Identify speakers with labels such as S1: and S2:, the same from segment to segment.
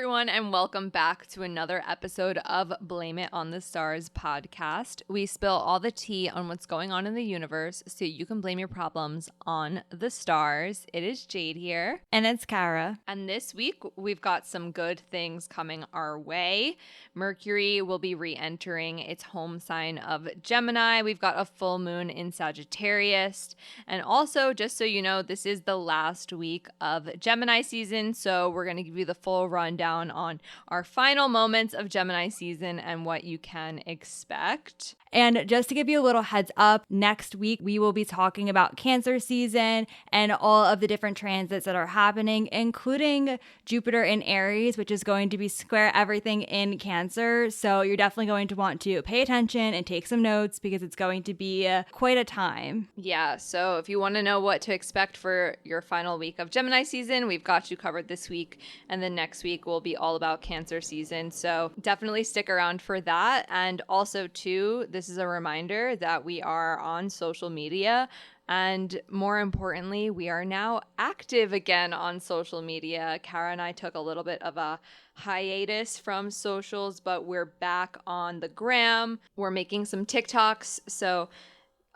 S1: everyone, and welcome back to another episode of Blame It on the Stars podcast. We spill all the tea on what's going on in the universe so you can blame your problems on the stars. It is Jade here.
S2: And it's Kara.
S1: And this week, we've got some good things coming our way. Mercury will be re-entering its home sign of Gemini. We've got a full moon in Sagittarius. And also, just so you know, this is the last week of Gemini season, so we're going to give you the full rundown on our final moments of Gemini season and what you can expect.
S2: And just to give you a little heads up, next week we will be talking about Cancer season and all of the different transits that are happening, including Jupiter in Aries, which is going to be square everything in Cancer. So you're definitely going to want to pay attention and take some notes because it's going to be quite a time.
S1: Yeah, so if you want to know what to expect for your final week of Gemini season, we've got you covered this week. And then next week will be all about Cancer season. So definitely stick around for that. And also, too, this is a reminder that we are on social media, and more importantly, we are now active again on social media. Kara and I took a little bit of a hiatus from socials, but we're back on the gram. We're making some TikToks, so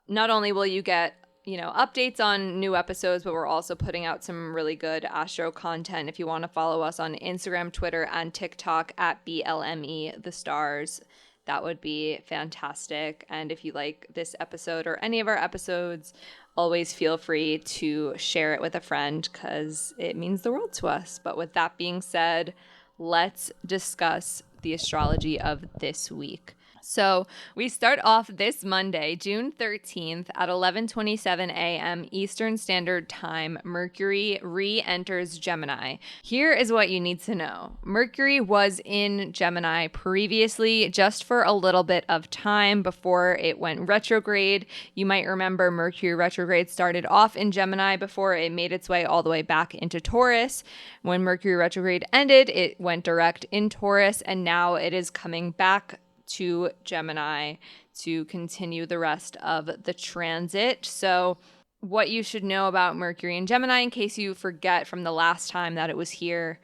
S1: not only will you get updates on new episodes, but we're also putting out some really good astro content. If you want to follow us on Instagram, Twitter, and TikTok at BLME The Stars, that would be fantastic. And if you like this episode or any of our episodes, always feel free to share it with a friend because it means the world to us. But with that being said, let's discuss the astrology of this week. So we start off this Monday, June 13th at 11:27 a.m. Eastern Standard Time. Mercury re-enters Gemini. Here is what you need to know. Mercury was in Gemini previously just for a little bit of time before it went retrograde. You might remember Mercury retrograde started off in Gemini before it made its way all the way back into Taurus. When Mercury retrograde ended, it went direct in Taurus, and now it is coming back to Gemini to continue the rest of the transit. So what you should know about Mercury in Gemini, in case you forget from the last time that it was here,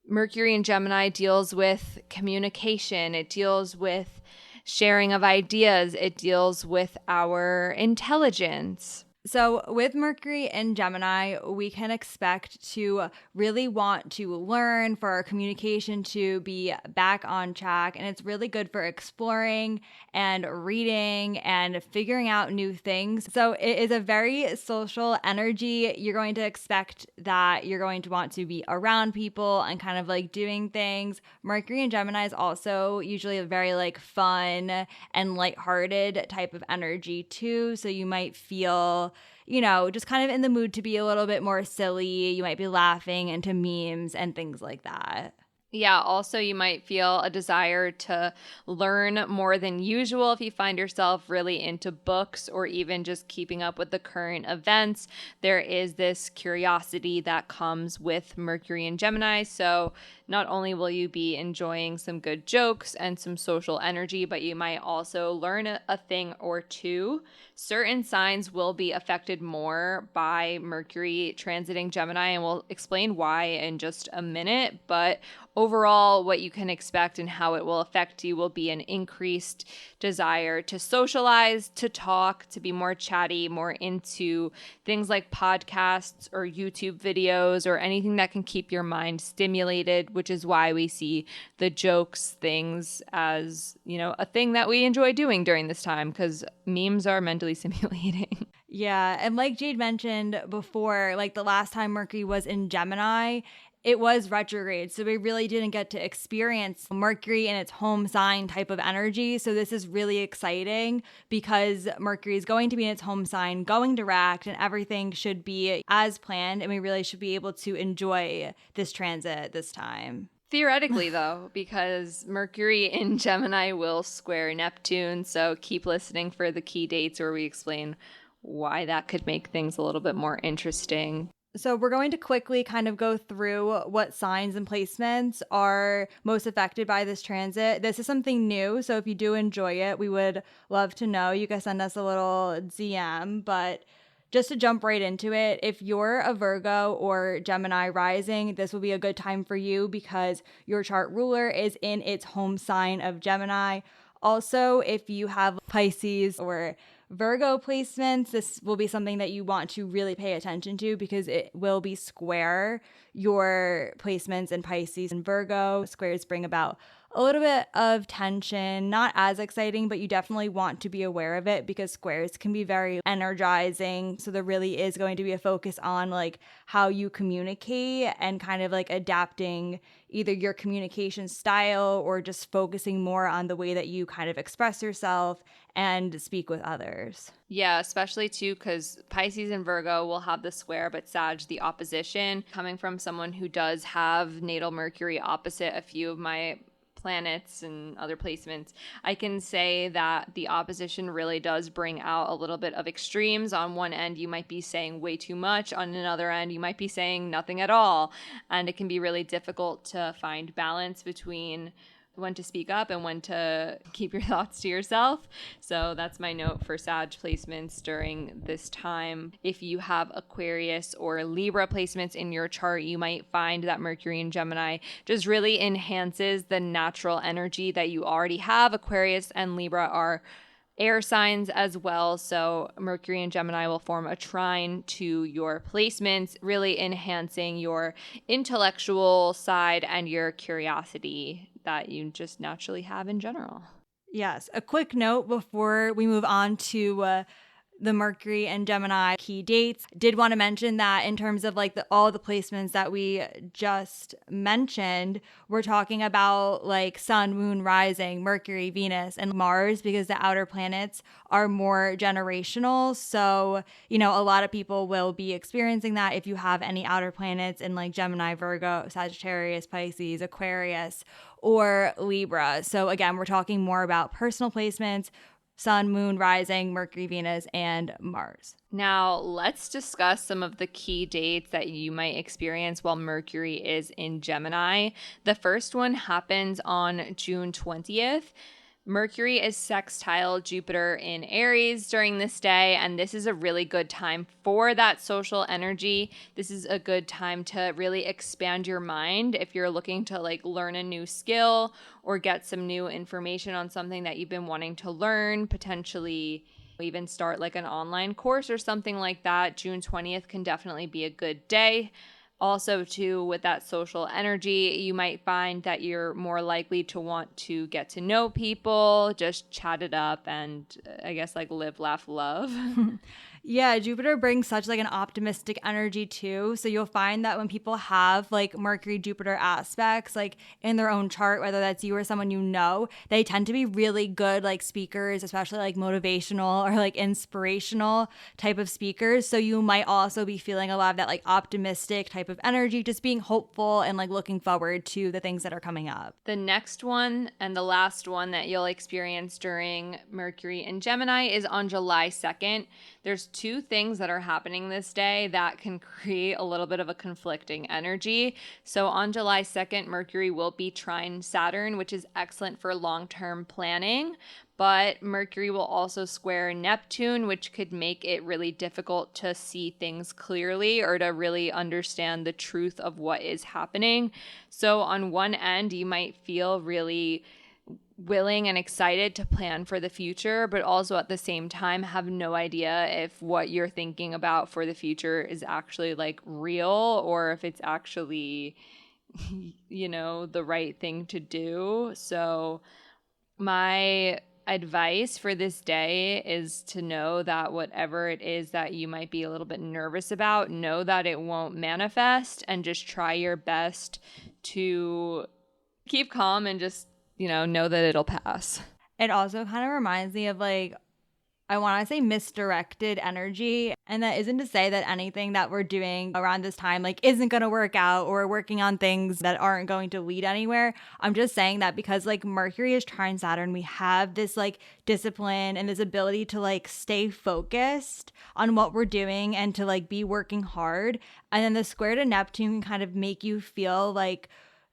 S1: Mercury in Gemini deals with communication. It deals with sharing of ideas. It deals with our intelligence.
S2: So with Mercury in Gemini, we can expect to really want to learn, for our communication to be back on track. And it's really good for exploring and reading and figuring out new things. So it is a very social energy. You're going to expect that you're going to want to be around people and kind of like doing things. Mercury in Gemini is also usually a very like fun and lighthearted type of energy too. So you might feel just kind of in the mood to be a little bit more silly. You might be laughing into memes and things like that.
S1: Yeah, also you might feel a desire to learn more than usual if you find yourself really into books or even just keeping up with the current events. There is this curiosity that comes with Mercury in Gemini. So not only will you be enjoying some good jokes and some social energy, but you might also learn a thing or two. Certain signs will be affected more by Mercury transiting Gemini, and we'll explain why in just a minute. But overall, what you can expect and how it will affect you will be an increased desire to socialize, to talk, to be more chatty, more into things like podcasts or YouTube videos or anything that can keep your mind stimulated, which is why we see the jokes things as, a thing that we enjoy doing during this time because memes are mentally stimulating.
S2: Yeah. And like Jade mentioned before, like the last time Mercury was in Gemini, it was retrograde. So we really didn't get to experience Mercury in its home sign type of energy. So this is really exciting because Mercury is going to be in its home sign, going direct, and everything should be as planned. And we really should be able to enjoy this transit this time.
S1: Theoretically, though, because Mercury in Gemini will square Neptune. So keep listening for the key dates where we explain why that could make things a little bit more interesting.
S2: So we're going to quickly kind of go through what signs and placements are most affected by this transit. This is something new, so if you do enjoy it, we would love to know. You can send us a little DM, but just to jump right into it, if you're a Virgo or Gemini rising, this will be a good time for you because your chart ruler is in its home sign of Gemini. Also, if you have Pisces or Virgo placements, this will be something that you want to really pay attention to because it will be square your placements in Pisces and Virgo. Squares bring about a little bit of tension, not as exciting, but you definitely want to be aware of it because squares can be very energizing. So there really is going to be a focus on like how you communicate and kind of like adapting either your communication style or just focusing more on the way that you kind of express yourself and speak with others.
S1: Yeah, especially too, because Pisces and Virgo will have the square, but Sag the opposition. Coming from someone who does have natal Mercury opposite a few of my planets and other placements, I can say that the opposition really does bring out a little bit of extremes. On one end, you might be saying way too much. On another end, you might be saying nothing at all. And it can be really difficult to find balance between when to speak up and when to keep your thoughts to yourself. So that's my note for Sag placements during this time. If you have Aquarius or Libra placements in your chart, you might find that Mercury in Gemini just really enhances the natural energy that you already have. Aquarius and Libra are air signs as well. So Mercury and Gemini will form a trine to your placements, really enhancing your intellectual side and your curiosity that you just naturally have in general.
S2: Yes. A quick note before we move on to the Mercury and Gemini key dates. Did want to mention that in terms of like all the placements that we just mentioned, we're talking about like Sun, Moon, Rising, Mercury, Venus, and Mars because the outer planets are more generational. So, you know, a lot of people will be experiencing that if you have any outer planets in like Gemini, Virgo, Sagittarius, Pisces, Aquarius, or Libra. So again, we're talking more about personal placements, Sun, Moon, Rising, Mercury, Venus, and Mars.
S1: Now, let's discuss some of the key dates that you might experience while Mercury is in Gemini. The first one happens on June 20th. Mercury is sextile Jupiter in Aries during this day, and this is a really good time for that social energy. This is a good time to really expand your mind if you're looking to like learn a new skill or get some new information on something that you've been wanting to learn, potentially even start like an online course or something like that. June 20th can definitely be a good day. Also, too, with that social energy, you might find that you're more likely to want to get to know people, just chat it up, and I guess like live, laugh, love.
S2: Yeah, Jupiter brings such like an optimistic energy too. So you'll find that when people have like Mercury Jupiter aspects like in their own chart, whether that's you or someone you know, they tend to be really good like speakers, especially like motivational or like inspirational type of speakers. So you might also be feeling a lot of that like optimistic type of energy, just being hopeful and like looking forward to the things that are coming up.
S1: The next one and the last one that you'll experience during Mercury in Gemini is on July 2nd. There's two things that are happening this day that can create a little bit of a conflicting energy. So on July 2nd, Mercury will be trine Saturn, which is excellent for long-term planning. But Mercury will also square Neptune, which could make it really difficult to see things clearly or to really understand the truth of what is happening. So on one end, you might feel really willing and excited to plan for the future, but also at the same time have no idea if what you're thinking about for the future is actually like real or if it's actually, you know, the right thing to do. So my advice for this day is to know that whatever it is that you might be a little bit nervous about, know that it won't manifest and just try your best to keep calm and just, you know that it'll pass.
S2: It also kind of reminds me of like, I want to say misdirected energy. And that isn't to say that anything that we're doing around this time like isn't going to work out or we're working on things that aren't going to lead anywhere. I'm just saying that because like Mercury is trine Saturn, we have this like discipline and this ability to like stay focused on what we're doing and to like be working hard. And then the square to Neptune can kind of make you feel like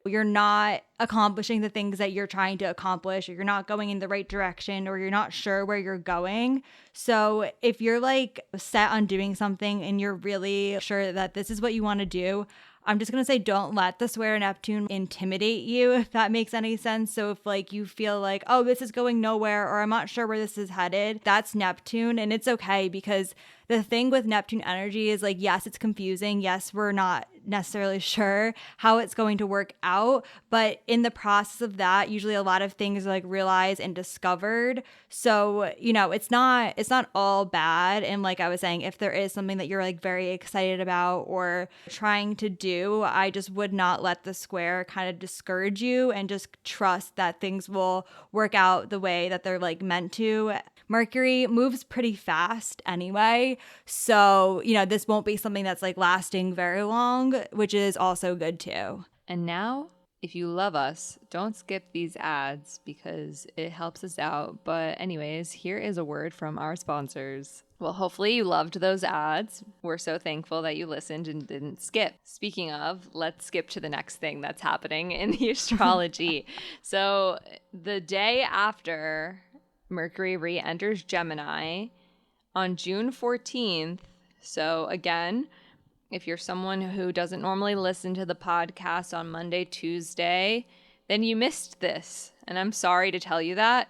S2: you're not accomplishing the things that you're trying to accomplish, or you're not going in the right direction, or you're not sure where you're going. So if you're like set on doing something and you're really sure that this is what you want to do, I'm just going to say don't let the square Neptune intimidate you, if that makes any sense. So if like you feel like, oh, this is going nowhere, or I'm not sure where this is headed, that's Neptune. And it's okay, because the thing with Neptune energy is like, yes, it's confusing. Yes, we're not necessarily sure how it's going to work out. But in the process of that, usually a lot of things are like realized and discovered. So, it's not all bad. And like I was saying, if there is something that you're like very excited about or trying to do, I just would not let the square kind of discourage you, and just trust that things will work out the way that they're like meant to. Mercury moves pretty fast anyway. So, this won't be something that's like lasting very long, which is also good too.
S1: And now, if you love us, don't skip these ads because it helps us out. But anyways, here is a word from our sponsors. Well, hopefully you loved those ads. We're so thankful that you listened and didn't skip. Speaking of, let's skip to the next thing that's happening in the astrology. So the day after Mercury re-enters Gemini on June 14th. So again, if you're someone who doesn't normally listen to the podcast on Monday, Tuesday, then you missed this. And I'm sorry to tell you that,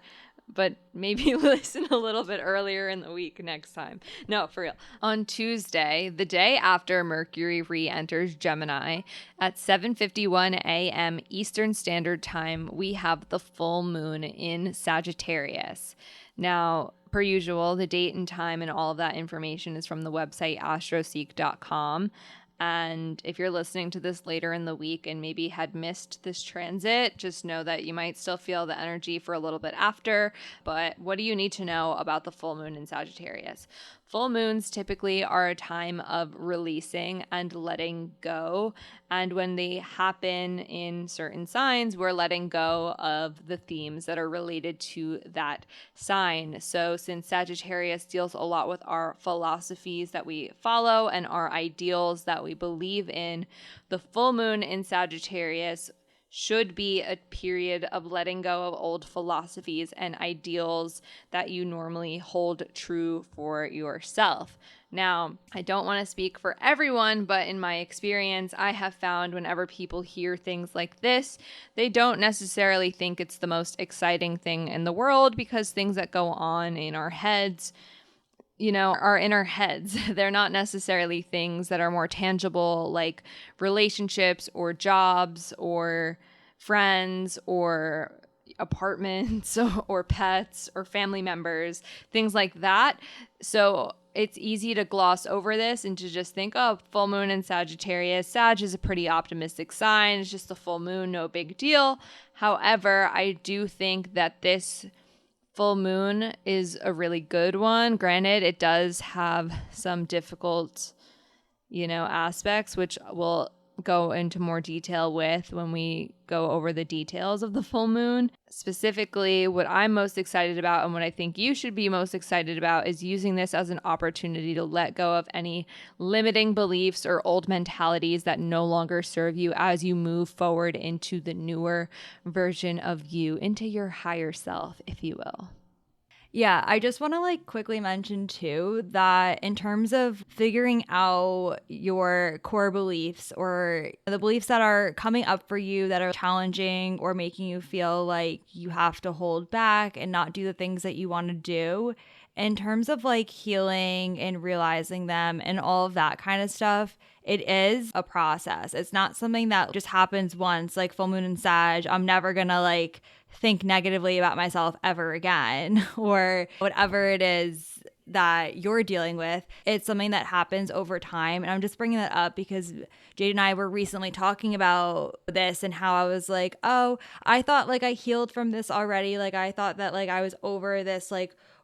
S1: but maybe listen a little bit earlier in the week next time. No, for real. On Tuesday, the day after Mercury re-enters Gemini at 7:51 a.m. Eastern Standard Time, we have the full moon in Sagittarius. Now, per usual, the date and time and all of that information is from the website astroseek.com. And if you're listening to this later in the week and maybe had missed this transit, just know that you might still feel the energy for a little bit after. But what do you need to know about the full moon in Sagittarius? Full moons typically are a time of releasing and letting go. And when they happen in certain signs, we're letting go of the themes that are related to that sign. So since Sagittarius deals a lot with our philosophies that we follow and our ideals that we believe in, the full moon in Sagittarius should be a period of letting go of old philosophies and ideals that you normally hold true for yourself. Now, I don't want to speak for everyone, but in my experience, I have found whenever people hear things like this, they don't necessarily think it's the most exciting thing in the world, because things that go on in our heads, are in our heads. They're not necessarily things that are more tangible, like relationships or jobs or friends or apartments or pets or family members, things like that. So it's easy to gloss over this and to just think, oh, full moon in Sagittarius. Sag is a pretty optimistic sign. It's just a full moon, no big deal. However, I do think that this full moon is a really good one. Granted, it does have some difficult, aspects, which we'll go into more detail with when we go over the details of the full moon. Specifically, what I'm most excited about and what I think you should be most excited about is using this as an opportunity to let go of any limiting beliefs or old mentalities that no longer serve you as you move forward into the newer version of you, into your higher self, if you will.
S2: Yeah, I just want to quickly mention too that in terms of figuring out your core beliefs, or the beliefs that are coming up for you that are challenging or making you feel like you have to hold back and not do the things that you want to do, in terms of healing and realizing them and all of that kind of stuff, it is a process. It's not something that just happens once, like full moon and Sag. I'm never gonna think negatively about myself ever again, or whatever it is that you're dealing with. It's something that happens over time. And I'm just bringing that up because Jade and I were recently talking about this and how I was like, oh, I thought I healed from this already. I thought that I was over this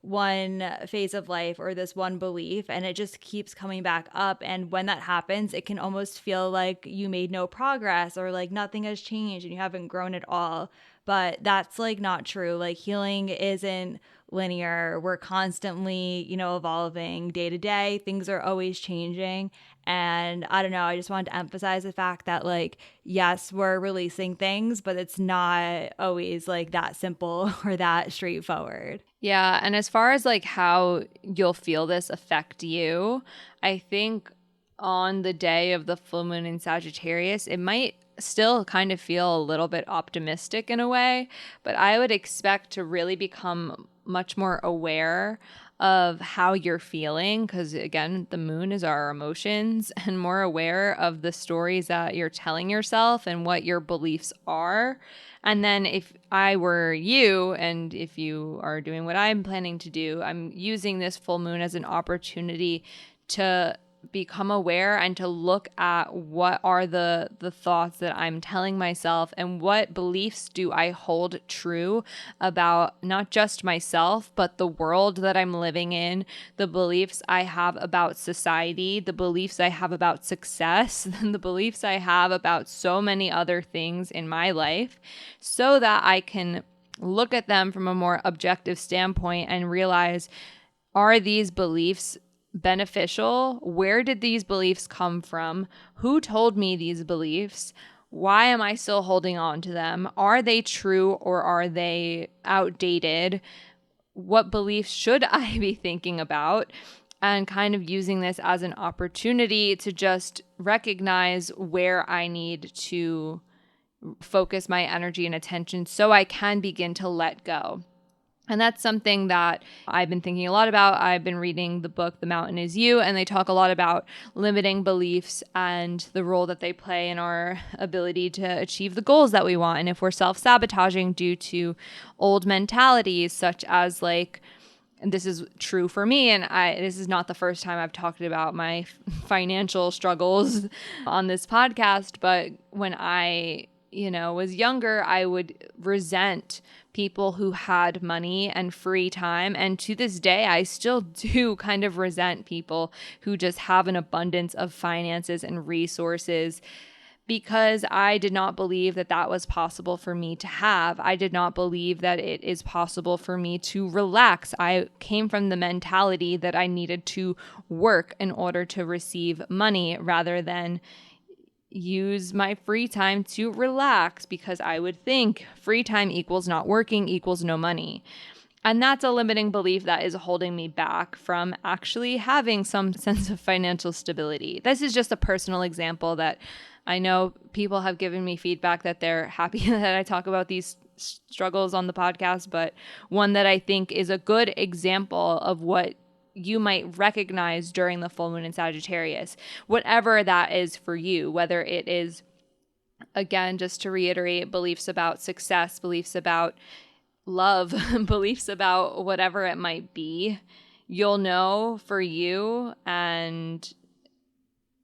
S2: one phase of life or this one belief, and it just keeps coming back up. And when that happens, it can almost feel like you made no progress, or nothing has changed and you haven't grown at all. but that's like not true. Like healing isn't linear. We're constantly, evolving day to day. Things are always changing. And I don't know, I just wanted to emphasize the fact that, like, yes, we're releasing things, but it's not always like that simple or that straightforward.
S1: Yeah. And as far as like how you'll feel this affect you, I think on the day of the full moon in Sagittarius, it might still kind of feel a little bit optimistic in a way, but I would expect to really become much more aware of how you're feeling, because again, the moon is our emotions, and more aware of the stories that you're telling yourself and what your beliefs are. And then if I were you, and if you are doing what I'm planning to do, I'm using this full moon as an opportunity to become aware and to look at what are the thoughts that I'm telling myself, and what beliefs do I hold true about not just myself, but the world that I'm living in, the beliefs I have about society, the beliefs I have about success, and the beliefs I have about so many other things in my life, so that I can look at them from a more objective standpoint and realize, are these beliefs beneficial? Where did these beliefs come from? Who told me these beliefs? Why am I still holding on to them? Are they true or are they outdated? What beliefs should I be thinking about? And kind of using this as an opportunity to just recognize where I need to focus my energy and attention so I can begin to let go. And that's something that I've been thinking a lot about. I've been reading the book, The Mountain Is You, and they talk a lot about limiting beliefs and the role that they play in our ability to achieve the goals that we want. And if we're self-sabotaging due to old mentalities, such as like, and this is true for me, and this is not the first time I've talked about my financial struggles on this podcast, but when I was younger, I would resent people who had money and free time. And to this day, I still do kind of resent people who just have an abundance of finances and resources, because I did not believe that that was possible for me to have. I did not believe that it is possible for me to relax. I came from the mentality that I needed to work in order to receive money rather than use my free time to relax, because I would think free time equals not working equals no money. And that's a limiting belief that is holding me back from actually having some sense of financial stability. This is just a personal example that I know people have given me feedback that they're happy that I talk about these struggles on the podcast, but one that I think is a good example of what you might recognize during the full moon in Sagittarius, whatever that is for you, whether it is, again, just to reiterate, beliefs about success, beliefs about love, beliefs about whatever it might be, you'll know for you, and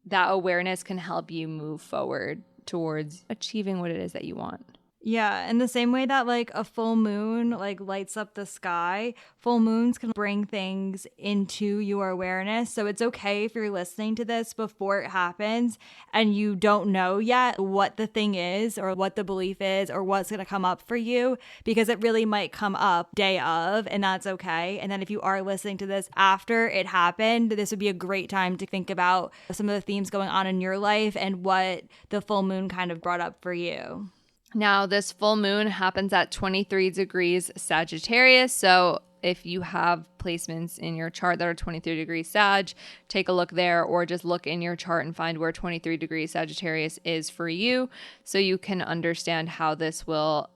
S1: that awareness can help you move forward towards achieving what it is that you want.
S2: Yeah, in the same way that like a full moon like lights up the sky, full moons can bring things into your awareness. So it's okay if you're listening to this before it happens and you don't know yet what the thing is or what the belief is or what's going to come up for you, because it really might come up day of, and that's okay. And then if you are listening to this after it happened, this would be a great time to think about some of the themes going on in your life and what the full moon kind of brought up for you.
S1: Now, this full moon happens at 23 degrees Sagittarius. So if you have placements in your chart that are 23 degrees Sag, take a look there, or just look in your chart and find where 23 degrees Sagittarius is for you, so you can understand how this will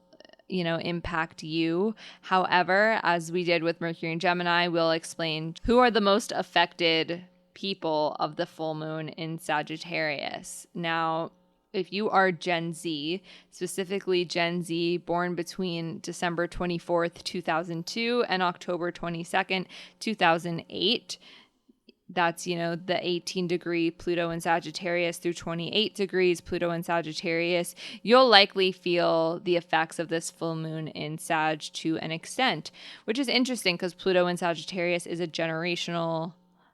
S1: impact you. However, as we did with Mercury and Gemini, we'll explain who are the most affected people of the full moon in Sagittarius. Now, if you are Gen Z, specifically Gen Z born between December 24th, 2002 and October 22nd, 2008, that's, the 18 degree Pluto in Sagittarius through 28 degrees Pluto in Sagittarius, you'll likely feel the effects of this full moon in Sag to an extent, which is interesting because Pluto in Sagittarius is a generational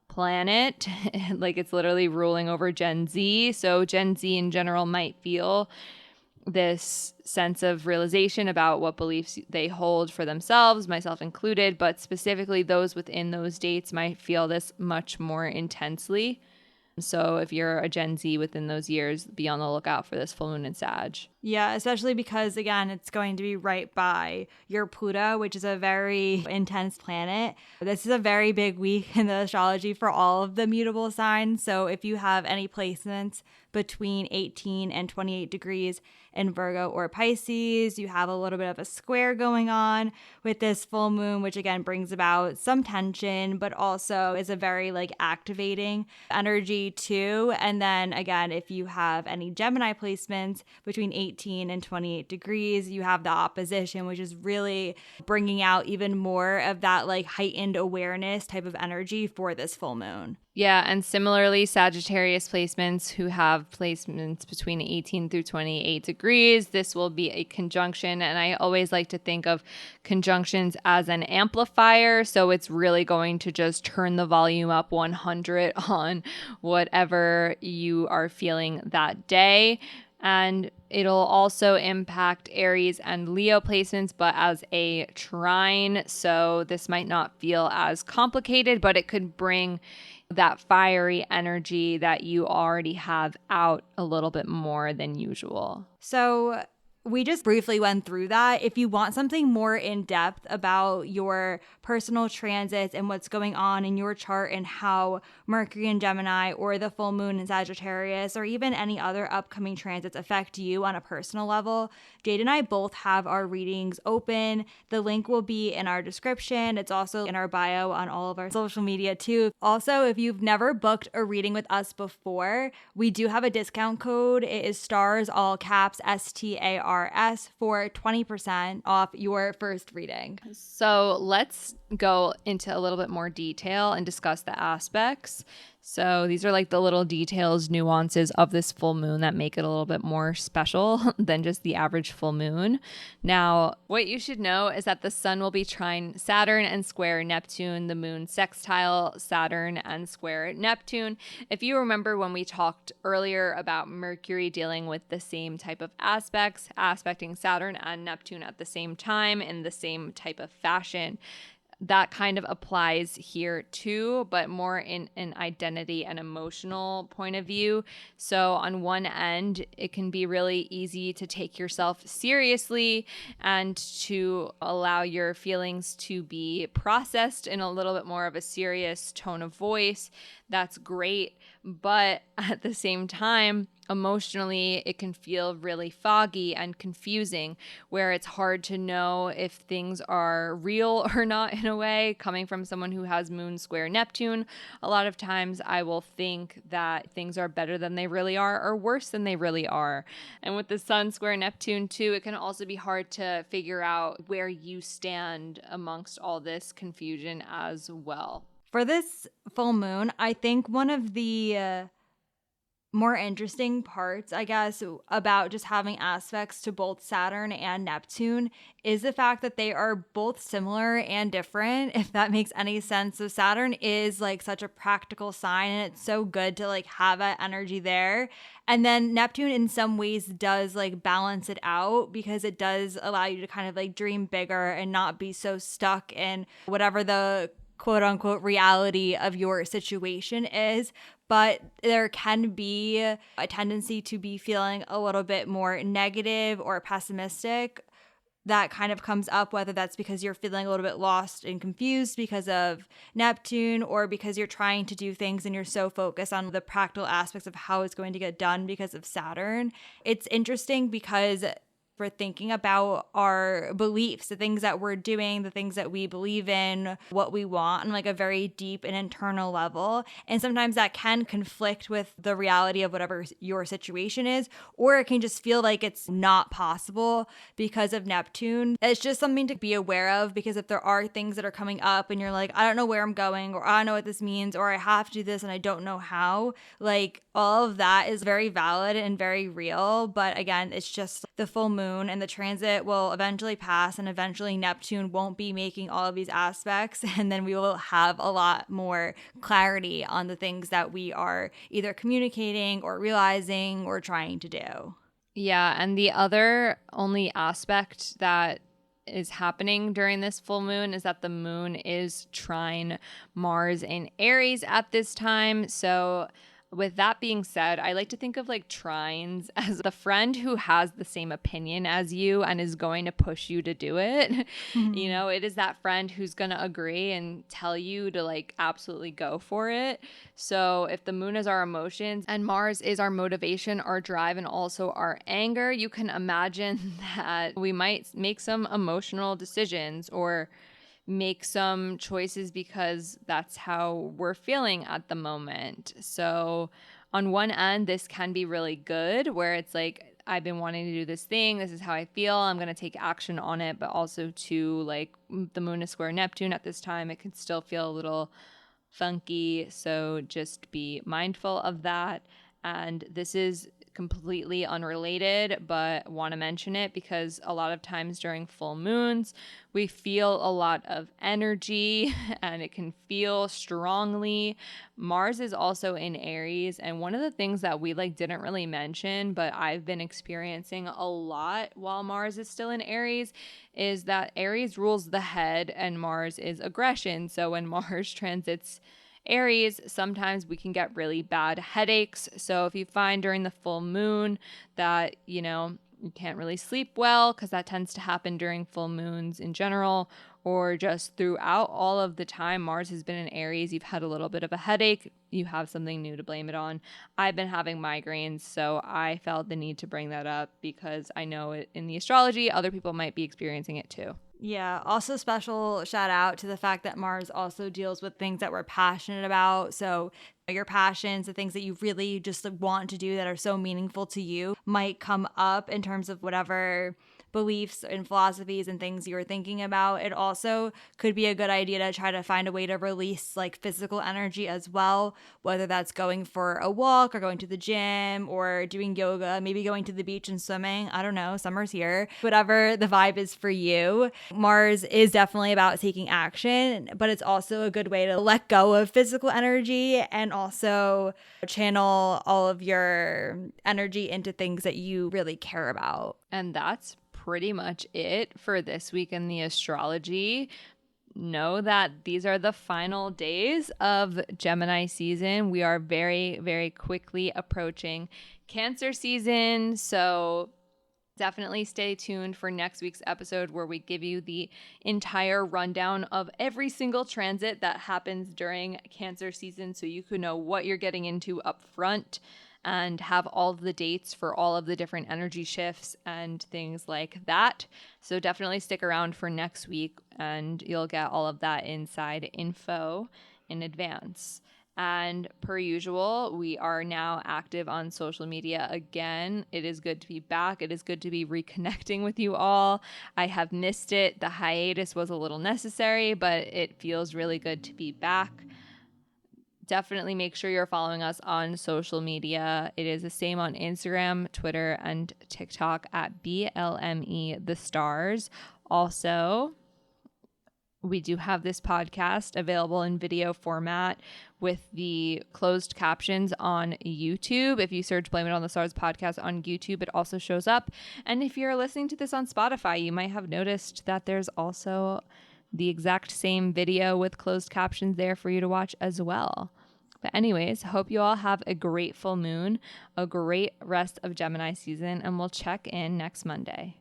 S1: planet. Like, it's literally ruling over Gen Z. So Gen Z in general might feel this sense of realization about what beliefs they hold for themselves, myself included, but specifically those within those dates might feel this much more intensely. So if you're a Gen Z within those years, be on the lookout for this full moon in Sag.
S2: Yeah, especially because, again, it's going to be right by your Pluto, which is a very intense planet. This is a very big week in the astrology for all of the mutable signs. So if you have any placements between 18 and 28 degrees in Virgo or Pisces, you have a little bit of a square going on with this full moon, which again brings about some tension, but also is a very like activating energy too. And then again, if you have any Gemini placements between 18 and 28 degrees, you have the opposition, which is really bringing out even more of that like heightened awareness type of energy for this full moon.
S1: Yeah, and similarly, Sagittarius placements who have placements between 18 through 28 degrees, this will be a conjunction. And I always like to think of conjunctions as an amplifier. So it's really going to just turn the volume up 100 on whatever you are feeling that day. And it'll also impact Aries and Leo placements, but as a trine. So this might not feel as complicated, but it could bring that fiery energy that you already have out a little bit more than usual.
S2: So we just briefly went through that. If you want something more in depth about your personal transits and what's going on in your chart and how Mercury in Gemini or the full moon in Sagittarius or even any other upcoming transits affect you on a personal level, Jade and I both have our readings open. The link will be in our description. It's also in our bio on all of our social media too. Also, if you've never booked a reading with us before, we do have a discount code. It is STARS, all caps, STARS, for 20% off your first reading.
S1: So let's go into a little bit more detail and discuss the aspects. So these are like the little details, nuances of this full moon that make it a little bit more special than just the average full moon. Now, what you should know is that the sun will be trine Saturn and square Neptune, the moon sextile Saturn and square Neptune. If you remember when we talked earlier about Mercury dealing with the same type of aspects, aspecting Saturn and Neptune at the same time in the same type of fashion, that kind of applies here too, but more in an identity and emotional point of view. So on one end, it can be really easy to take yourself seriously and to allow your feelings to be processed in a little bit more of a serious tone of voice. That's great. But at the same time, emotionally, it can feel really foggy and confusing, where it's hard to know if things are real or not in a way. Coming from someone who has moon square Neptune, a lot of times I will think that things are better than they really are or worse than they really are. And with the sun square Neptune too, it can also be hard to figure out where you stand amongst all this confusion as well.
S2: For this full moon, I think one of the more interesting parts, I guess, about just having aspects to both Saturn and Neptune is the fact that they are both similar and different, if that makes any sense. So Saturn is like such a practical sign, and it's so good to like have that energy there. And then Neptune in some ways does like balance it out, because it does allow you to kind of like dream bigger and not be so stuck in whatever the quote unquote reality of your situation is. But there can be a tendency to be feeling a little bit more negative or pessimistic that kind of comes up, whether that's because you're feeling a little bit lost and confused because of Neptune, or because you're trying to do things and you're so focused on the practical aspects of how it's going to get done because of Saturn. It's interesting because we're thinking about our beliefs, the things that we're doing, the things that we believe in, what we want on like a very deep and internal level. And sometimes that can conflict with the reality of whatever your situation is, or it can just feel like it's not possible because of Neptune. It's just something to be aware of, because if there are things that are coming up and you're like, I don't know where I'm going, or I don't know what this means, or I have to do this and I don't know how, like all of that is very valid and very real. But again, it's just the full moon, and the transit will eventually pass, and eventually Neptune won't be making all of these aspects, and then we will have a lot more clarity on the things that we are either communicating or realizing or trying to do.
S1: Yeah, and the other only aspect that is happening during this full moon is that the moon is trine Mars in Aries at this time. So with that being said, I like to think of like trines as the friend who has the same opinion as you and is going to push you to do it. You know, it is that friend who's going to agree and tell you to like absolutely go for it. So if the moon is our emotions and Mars is our motivation, our drive, and also our anger, you can imagine that we might make some emotional decisions or make some choices because that's how we're feeling at the moment. So on one end, this can be really good where it's like, I've been wanting to do this thing. This is how I feel. I'm going to take action on it. But also to like the moon is square Neptune at this time, it can still feel a little funky. So just be mindful of that. And this is completely unrelated, but want to mention it because a lot of times during full moons, we feel a lot of energy and it can feel strongly. Mars is also in Aries, and one of the things that we like didn't really mention, but I've been experiencing a lot while Mars is still in Aries, is that Aries rules the head and Mars is aggression. So when Mars transits Aries, sometimes we can get really bad headaches. So if you find during the full moon that, you can't really sleep well, because that tends to happen during full moons in general, or just throughout all of the time Mars has been in Aries, you've had a little bit of a headache, you have something new to blame it on. I've been having migraines, so I felt the need to bring that up because I know it in the astrology, other people might be experiencing it too.
S2: Yeah. Also, special shout out to the fact that Mars also deals with things that we're passionate about. So, your passions, the things that you really just want to do that are so meaningful to you, might come up in terms of whatever beliefs and philosophies and things you're thinking about. It also could be a good idea to try to find a way to release like physical energy as well, whether that's going for a walk or going to the gym or doing yoga, maybe going to the beach and swimming. I don't know, summer's here. Whatever the vibe is for you. Mars is definitely about taking action, but it's also a good way to let go of physical energy and also channel all of your energy into things that you really care about.
S1: And that's pretty much it for this week in the astrology. Know that these are the final days of Gemini season. We are very, very quickly approaching Cancer season. So definitely stay tuned for next week's episode where we give you the entire rundown of every single transit that happens during Cancer season so you can know what you're getting into up front and have all of the dates for all of the different energy shifts and things like that. So definitely stick around for next week and you'll get all of that inside info in advance. And per usual, we are now active on social media again. It is good to be back. It is good to be reconnecting with you all. I have missed it. The hiatus was a little necessary, but it feels really good to be back. Definitely make sure you're following us on social media. It is the same on Instagram, Twitter, and TikTok at BLME The Stars. Also, we do have this podcast available in video format with the closed captions on YouTube. If you search Blame It on the Stars podcast on YouTube, it also shows up. And if you're listening to this on Spotify, you might have noticed that there's also the exact same video with closed captions there for you to watch as well. But anyways, hope you all have a great full moon, a great rest of Gemini season, and we'll check in next Monday.